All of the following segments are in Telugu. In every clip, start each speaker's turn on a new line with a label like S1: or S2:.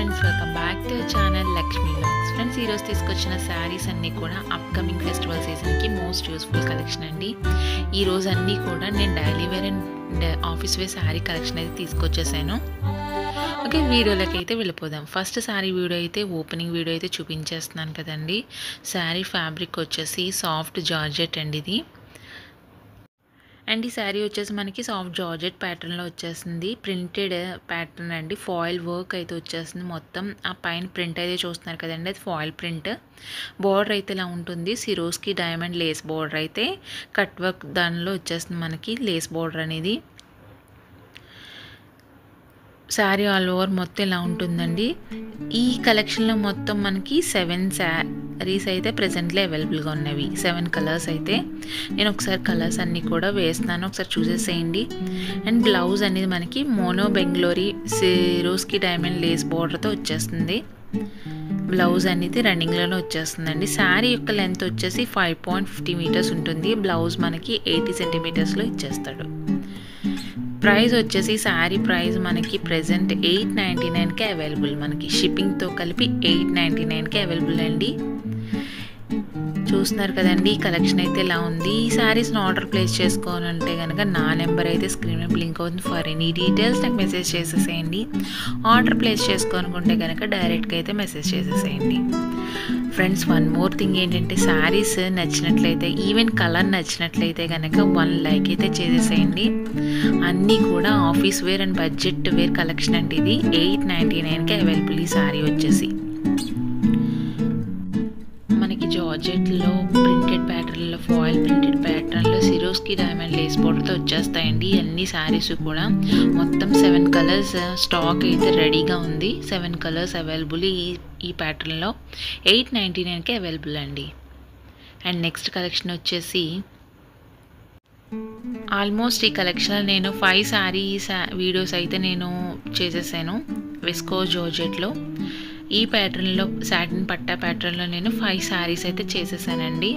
S1: Friends, welcome back to channel Lakshmi vlogs. Friends, ఈరోజు తీసుకొచ్చిన శారీస్ అన్నీ కూడా అప్కమింగ్ ఫెస్టివల్ సీజన్కి మోస్ట్ యూస్ఫుల్ కలెక్షన్ అండి. ఈరోజు అన్నీ కూడా నేను daily wear and office wear sari collection అయితే తీసుకొచ్చేసాను. ఓకే, వీడియోలోకి అయితే వెళ్ళిపోదాం. ఫస్ట్ శారీ వీడియో అయితే ఓపెనింగ్ వీడియో అయితే చూపించేస్తున్నాను కదండి. శారీ ఫ్యాబ్రిక్ వచ్చేసి సాఫ్ట్ జార్జెట్ అండి ఇది. అండ్ ఈ శారీ వచ్చేసి మనకి సాఫ్ట్ జార్జెట్ ప్యాటర్న్లో వచ్చేసింది. ప్రింటెడ్ ప్యాటర్న్ అండి, ఫాయిల్ వర్క్ అయితే వచ్చేసింది. మొత్తం ఆ పైన ప్రింట్ అయితే చూస్తున్నారు కదండి, అది ఫాయిల్ ప్రింట్. బార్డర్ అయితే ఇలా ఉంటుంది. సిరోస్కి డైమండ్ లేస్ బార్డర్ అయితే కట్ వర్క్ దానిలో వచ్చేస్తుంది మనకి లేస్ బార్డర్ అనేది. శారీ ఆల్ ఓవర్ మొత్తం ఇలా ఉంటుందండి. ఈ కలెక్షన్లో మొత్తం మనకి 7 శారీస్ అయితే ప్రెజెంట్లీ అవైలబుల్గా ఉన్నవి. 7 కలర్స్ అయితే నేను ఒకసారి కలర్స్ అన్నీ కూడా వేస్తున్నాను, ఒకసారి చూసేసేయండి. అండ్ బ్లౌజ్ అనేది మనకి mono Bangalori Swarovski diamond lace బార్డర్తో వచ్చేస్తుంది. బ్లౌజ్ అనేది రన్నింగ్లోనే వచ్చేస్తుందండి. శారీ యొక్క లెంత్ వచ్చేసి 5.50 మీటర్స్ ఉంటుంది. బ్లౌజ్ మనకి 80 సెంటీమీటర్స్లో ఇచ్చేస్తాడు. ప్రైస్ వచ్చేసి శారీ ప్రైస్ మనకి ప్రెజెంట్ 899కే అవైలబుల్. మనకి షిప్పింగ్తో కలిపి 899కే అవైలబుల్ అండి. చూస్తున్నారు కదండి, ఈ కలెక్షన్ అయితే ఇలా ఉంది. ఈ శారీస్ని ఆర్డర్ ప్లేస్ చేసుకోవాలంటే కనుక నా నెంబర్ అయితే స్క్రీన్ మీద బ్లింక్ అవుతుంది. ఫర్ ఎనీ డీటెయిల్స్ నాకు మెసేజ్ చేసేసేయండి. ఆర్డర్ ప్లేస్ చేసుకోనుకుంటే కనుక డైరెక్ట్గా అయితే మెసేజ్ చేసేసేయండి. ఫ్రెండ్స్, వన్ మోర్ థింగ్ ఏంటంటే, శారీస్ నచ్చినట్లయితే, ఈవెన్ కలర్ నచ్చినట్లయితే కనుక 1 లైక్ అయితే చేసేసేయండి. అన్నీ కూడా office wear and budget wear collection అండి. ఇది 899కే అవైలబుల్. ఈ శారీ వచ్చేసి మనకి జార్జెట్లో ప్రింటెడ్ ప్యాటర్న్లో, ఫాయిల్ ప్రింటెడ్ ప్యాటర్న్లో సిరోస్కి డైమండ్ లేస్ బార్డర్తో వచ్చేస్తాయండి. అన్ని శారీస్ కూడా మొత్తం 7 కలర్స్ స్టాక్ అయితే రెడీగా ఉంది. 7 కలర్స్ అవైలబుల్ ఈ ప్యాటర్న్లో 899కే అవైలబుల్ అండి. అండ్ నెక్స్ట్ కలెక్షన్ వచ్చేసి ఆల్మోస్ట్ ఈ కలెక్షన్లో నేను 5 శారీస్ వీడియోస్ అయితే నేను చేసేసాను. విస్కో జార్జెట్లో ఈ ప్యాటర్న్లో, సాటిన్ పట్టా ప్యాటర్న్లో నేను 5 శారీస్ అయితే చేసేసానండి.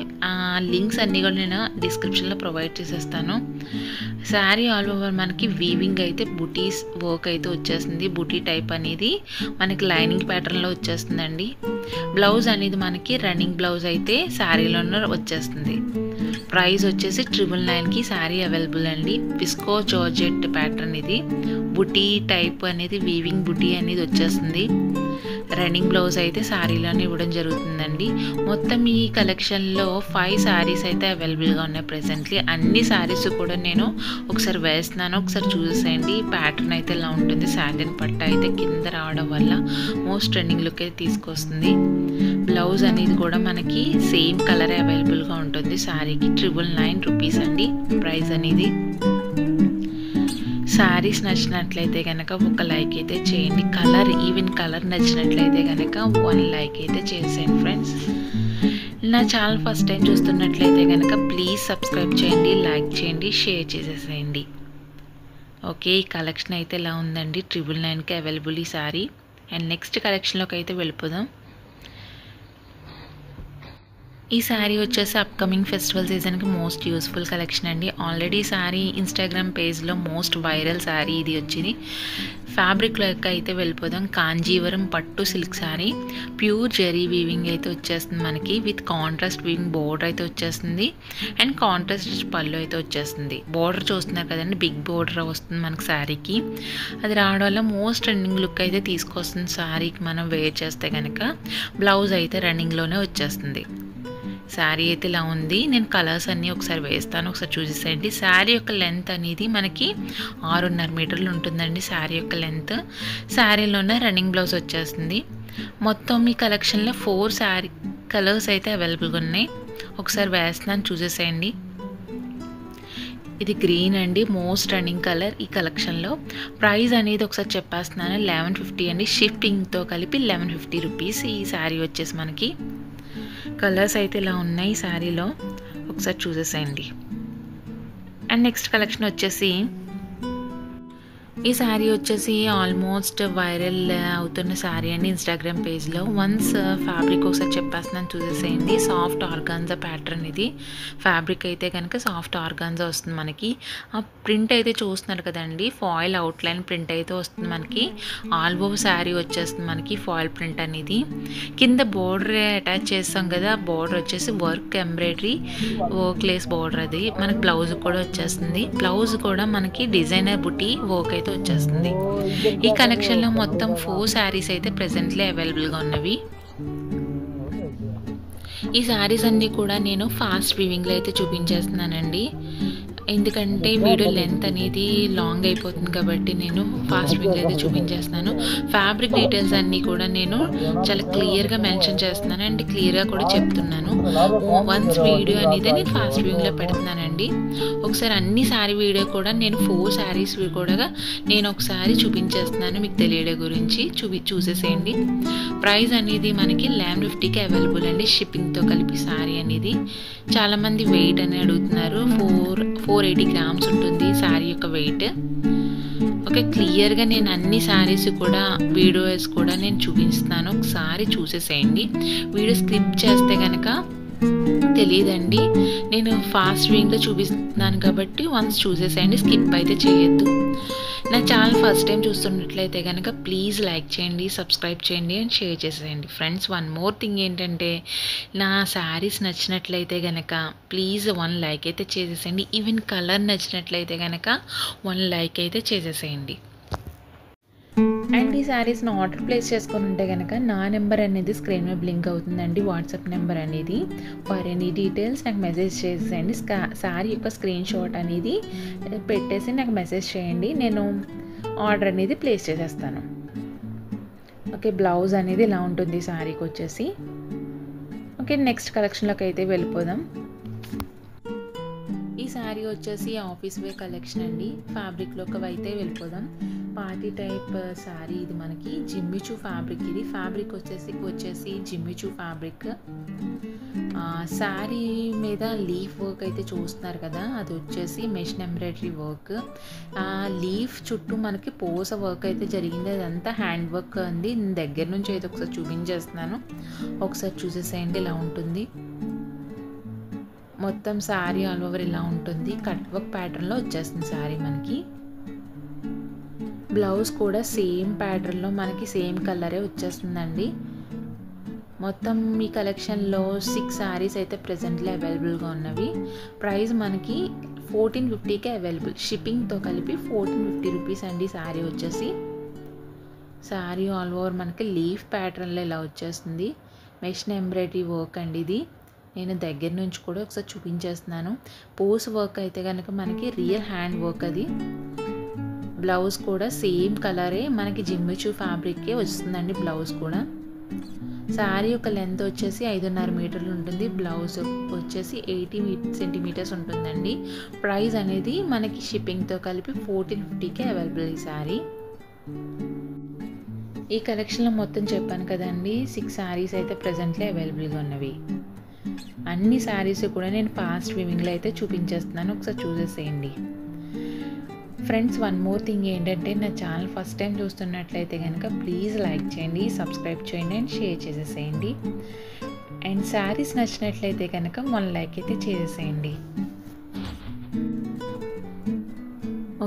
S1: లింక్స్ అన్నీ కూడా నేను డిస్క్రిప్షన్లో ప్రొవైడ్ చేసేస్తాను. శారీ ఆల్ ఓవర్ మనకి వీవింగ్ అయితే బుటీస్ వర్క్ అయితే వచ్చేస్తుంది. బుటీ టైప్ అనేది మనకి లైనింగ్ ప్యాటర్న్లో వచ్చేస్తుందండి. బ్లౌజ్ అనేది మనకి రన్నింగ్ బ్లౌజ్ అయితే శారీలోనే వచ్చేస్తుంది. ప్రైస్ వచ్చేసి 999కి శారీ అవైలబుల్ అండి. విస్కో జార్జెట్ ప్యాటర్న్ ఇది. బుటీ టైప్ అనేది వీవింగ్ బుటీ అనేది వచ్చేస్తుంది. రన్నింగ్ బ్లౌజ్ అయితే శారీలోనే ఇవ్వడం జరుగుతుందండి. మొత్తం ఈ కలెక్షన్లో 5 శారీస్ అయితే అవైలబుల్గా ఉన్నాయి ప్రెజెంట్లీ. అన్ని శారీస్ కూడా నేను ఒకసారి వేస్తున్నాను, ఒకసారి చూసేయండి. ప్యాటర్న్ అయితే ఇలా ఉంటుంది. సాటిన్ పట్ట అయితే కింద రావడం వల్ల మోస్ట్ ట్రెండింగ్ లుక్ అయితే తీసుకొస్తుంది. బ్లౌజ్ అనేది కూడా మనకి సేమ్ కలర్ అవైలబుల్గా ఉంటుంది. శారీకి 999 రూపీస్ అండి ప్రైస్ అనేది. శారీస్ నచ్చినట్లయితే కనుక 1 లైక్ అయితే చేయండి. ఈవెన్ కలర్ నచ్చినట్లయితే కనుక 1 లైక్ అయితే చేసేయండి. ఫ్రెండ్స్, నా ఛానల్ ఫస్ట్ టైం చూస్తున్నట్లయితే కనుక ప్లీజ్ సబ్స్క్రైబ్ చేయండి, లైక్ చేయండి, షేర్ చేసేసేయండి. ఓకే, ఈ కలెక్షన్ అయితే ఇలా ఉందండి. 999కి అవైలబుల్ ఈ శారీ. అండ్ నెక్స్ట్ కలెక్షన్లోకి అయితే వెళ్ళిపోదాం. ఈ శారీ వచ్చేసి అప్కమింగ్ ఫెస్టివల్ సీజన్కి మోస్ట్ యూస్ఫుల్ కలెక్షన్ అండి. ఆల్రెడీ శారీ ఇన్స్టాగ్రామ్ పేజ్లో మోస్ట్ వైరల్ శారీ ఇది వచ్చింది. ఫ్యాబ్రిక్లోకి అయితే వెళ్ళిపోదాం. కాంజీవరం పట్టు silk sari, pure zari weaving అయితే వచ్చేస్తుంది మనకి. విత్ కాంట్రాస్ట్ వీవింగ్ బోర్డర్ అయితే వచ్చేస్తుంది. అండ్ కాంట్రాస్ట్ పళ్ళు అయితే వచ్చేస్తుంది. బోర్డర్ చూస్తున్నారు కదండి, బిగ్ బోర్డర్ వస్తుంది మనకి శారీకి. అది రావడం వల్ల మోస్ట్ రన్నింగ్ లుక్ అయితే తీసుకొస్తుంది శారీకి మనం వేర్ చేస్తే కనుక. బ్లౌజ్ అయితే రన్నింగ్లోనే వచ్చేస్తుంది. శారీ అయితే ఇలా ఉంది. నేను కలర్స్ అన్నీ ఒకసారి వేస్తాను, ఒకసారి చూసేసేయండి. శారీ యొక్క లెంత్ అనేది మనకి 6.5 మీటర్లు ఉంటుందండి. శారీ యొక్క లెంత్. శారీలోనే రన్నింగ్ బ్లౌజ్ వచ్చేస్తుంది. మొత్తం ఈ కలెక్షన్లో 4 శారీ కలర్స్ అయితే అవైలబుల్గా ఉన్నాయి. ఒకసారి వేస్తున్నాను, చూసేసేయండి. ఇది గ్రీన్ అండి, మోస్ట్ రన్నింగ్ కలర్ ఈ కలెక్షన్లో. ప్రైస్ అనేది ఒకసారి చెప్పేస్తున్నాను, 1150 అండి. షిఫ్టింగ్తో కలిపి 1150 రూపీస్ ఈ శారీ వచ్చేసి మనకి. కలర్స్ అయితే ఇలా ఉన్నాయి శారీలో, ఒకసారి చూసేసేయండి. అండ్ నెక్స్ట్ కలెక్షన్ వచ్చేసి ఈ శారీ వచ్చేసి ఆల్మోస్ట్ వైరల్ అవుతున్న శారీ అండి ఇన్స్టాగ్రామ్ పేజ్లో. వన్స్ ఫ్యాబ్రిక్ ఒకసారి చెప్పేస్తున్నాను, చూసేసేయండి. సాఫ్ట్ ఆర్గాన్జా ప్యాటర్న్ ఇది. ఫ్యాబ్రిక్ అయితే కనుక సాఫ్ట్ ఆర్గాన్జా వస్తుంది మనకి. ఆ ప్రింట్ అయితే చూస్తున్నారు కదండి, ఫాయిల్ అవుట్లైన్ ప్రింట్ అయితే వస్తుంది మనకి. ఆల్ ఓవర్ శారీ వచ్చేస్తుంది మనకి ఫాయిల్ ప్రింట్ అనేది. కింద బోర్డర్ అటాచ్ చేస్తాం కదా, బోర్డర్ వచ్చేసి work embroidery work lace border. అది మనకి బ్లౌజ్ కూడా వచ్చేస్తుంది. బ్లౌజ్ కూడా మనకి డిజైనర్ బుటీ వర్క్ అయితే వచ్చేస్తుంది. ఈ కలెక్షన్లో మొత్తం 4 శారీస్ అయితే ప్రెజెంట్లీ అవైలబుల్గా ఉన్నవి. ఈ శారీస్ అన్నీ కూడా నేను ఫాస్ట్ వీవింగ్లో అయితే చూపించేస్తున్నానండి. ఎందుకంటే వీడియో లెంత్ అనేది లాంగ్ అయిపోతుంది కాబట్టి నేను ఫాస్ట్ వీవింగ్లో అయితే చూపించేస్తున్నాను. ఫ్యాబ్రిక్ డీటెయిల్స్ అన్నీ కూడా నేను చాలా క్లియర్గా మెన్షన్ చేస్తున్నాను అండ్ క్లియర్గా కూడా చెప్తున్నాను. వన్స్ వీడియో అనేది నేను ఫాస్ట్ వీవింగ్లో పెడుతున్నానండి. ఒకసారి అన్ని శారీ వీడియో కూడా నేను 4 శారీస్ కూడా నేను ఒకసారి చూపించేస్తున్నాను మీకు తెలియడం గురించి. చూసేసేయండి. ప్రైస్ అనేది మనకి 1150కి అవైలబుల్ అండి, షిప్పింగ్తో కలిపి శారీ అనేది. చాలామంది వెయిట్ అని అడుగుతున్నారు. 480 గ్రామ్స్ ఉంటుంది శారీ యొక్క వెయిట్. ఓకే, క్లియర్గా నేను అన్ని శారీస్ కూడా వీడియోస్ కూడా నేను చూపిస్తున్నాను, ఒకసారి చూసేసేయండి. వీడియో స్కిప్ చేస్తే కనుక తెలియదండి. నేను ఫాస్ట్ వీవింగ్లో చూపిస్తున్నాను కాబట్టి వన్స్ చూసేసేయండి, స్కిప్ అయితే చేయొద్దు. నా ఛానల్ ఫస్ట్ టైం చూస్తున్నట్లయితే కనుక ప్లీజ్ లైక్ చేయండి, సబ్స్క్రైబ్ చేయండి అండ్ షేర్ చేసేయండి. ఫ్రెండ్స్, వన్ మోర్ థింగ్ ఏంటంటే, నా శారీస్ నచ్చినట్లయితే కనుక ప్లీజ్ 1 లైక్ అయితే చేసేసేయండి. ఈవెన్ కలర్ నచ్చినట్లయితే కనుక 1 లైక్ అయితే చేసేసేయండి. అండ్ ఈ శారీస్ని ఆర్డర్ ప్లేస్ చేసుకొని ఉంటే కనుక నా నెంబర్ అనేది స్క్రీన్ మీద బ్లింక్ అవుతుందండి, వాట్సాప్ నెంబర్ అనేది. ఫర్ ఎనీ డీటెయిల్స్ నాకు మెసేజ్ చేసేయండి. శారీ యొక్క స్క్రీన్ షాట్ అనేది పెట్టేసి నాకు మెసేజ్ చేయండి, నేను ఆర్డర్ అనేది ప్లేస్ చేసేస్తాను. ఓకే, బ్లౌజ్ అనేది ఇలా ఉంటుంది శారీకి వచ్చేసి. ఓకే, నెక్స్ట్ కలెక్షన్లోకి అయితే వెళ్ళిపోదాం. ఈ శారీ వచ్చేసి ఆఫీస్ వేర్ కలెక్షన్ అండి. ఫ్యాబ్రిక్లోకి అయితే వెళ్ళిపోదాం. పార్టీ టైప్ శారీ ఇది మనకి. జిమ్మిచూ ఫ్యాబ్రిక్ ఇది. ఫ్యాబ్రిక్ వచ్చేసి జిమ్మిచూ ఫ్యాబ్రిక్. శారీ మీద లీఫ్ వర్క్ అయితే చూస్తున్నారు కదా, అది వచ్చేసి మెషిన్ ఎంబ్రాయిడరీ వర్క్. లీఫ్ చుట్టూ మనకి పోస వర్క్ అయితే జరిగింది, అదంతా హ్యాండ్ వర్క్ అండి. దగ్గర నుంచి అయితే ఒకసారి చూపించేస్తున్నాను, ఒకసారి చూసేసేయండి. ఇలా ఉంటుంది మొత్తం శారీ, ఆల్ ఓవర్ ఇలా ఉంటుంది. కట్ వర్క్ ప్యాటర్న్లో వచ్చేస్తుంది శారీ మనకి. బ్లౌజ్ కూడా సేమ్ ప్యాటర్న్లో మనకి సేమ్ కలరే వచ్చేస్తుందండి. మొత్తం ఈ కలెక్షన్లో 6 శారీస్ అయితే ప్రెజెంట్లీ అవైలబుల్గా ఉన్నవి. ప్రైస్ మనకి 1450కే అవైలబుల్, షిప్పింగ్తో కలిపి 1450 రూపీస్ అండి శారీ వచ్చేసి. శారీ ఆల్ ఓవర్ మనకి లీఫ్ ప్యాటర్న్లో ఇలా వచ్చేస్తుంది. మెషిన్ ఎంబ్రాయిడరీ వర్క్ అండి ఇది. నేను దగ్గర నుంచి కూడా ఒకసారి చూపించేస్తున్నాను. పోస్ వర్క్ అయితే కనుక మనకి రియల్ హ్యాండ్ వర్క్ అది. బ్లౌజ్ కూడా సేమ్ కలరే మనకి జిమ్మిచూ ఫ్యాబ్రిక్కే వస్తుందండి బ్లౌజ్ కూడా. శారీ యొక్క లెంత్ వచ్చేసి 5.5 మీటర్లు ఉంటుంది. బ్లౌజ్ వచ్చేసి 80 సెంటీమీటర్స్ ఉంటుందండి. ప్రైస్ అనేది మనకి షిప్పింగ్తో కలిపి 1450కే అవైలబుల్ ఈ శారీ. ఈ కలెక్షన్లో మొత్తం చెప్పాను కదండి, 6 శారీస్ అయితే ప్రెజెంట్లీ అవైలబుల్గా ఉన్నవి. అన్ని శారీస్ కూడా నేను ఫాస్ట్ వీవింగ్లో అయితే చూపించేస్తున్నాను, ఒకసారి చూసేసేయండి. ఫ్రెండ్స్, వన్ మోర్ థింగ్ ఏంటంటే, నా ఛానల్ ఫస్ట్ టైం చూస్తున్నట్లయితే కనుక ప్లీజ్ లైక్ చేయండి, సబ్స్క్రైబ్ చేయండి అండ్ షేర్ చేసేసేయండి. అండ్ శారీస్ నచ్చినట్లయితే కనుక 1 లైక్ అయితే చేసేసేయండి.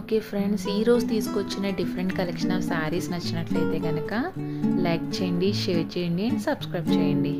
S1: ఓకే ఫ్రెండ్స్, ఈరోజు తీసుకొచ్చిన డిఫరెంట్ కలెక్షన్ ఆఫ్ శారీస్ నచ్చినట్లయితే కనుక లైక్ చేయండి, షేర్ చేయండి అండ్ సబ్స్క్రైబ్ చేయండి.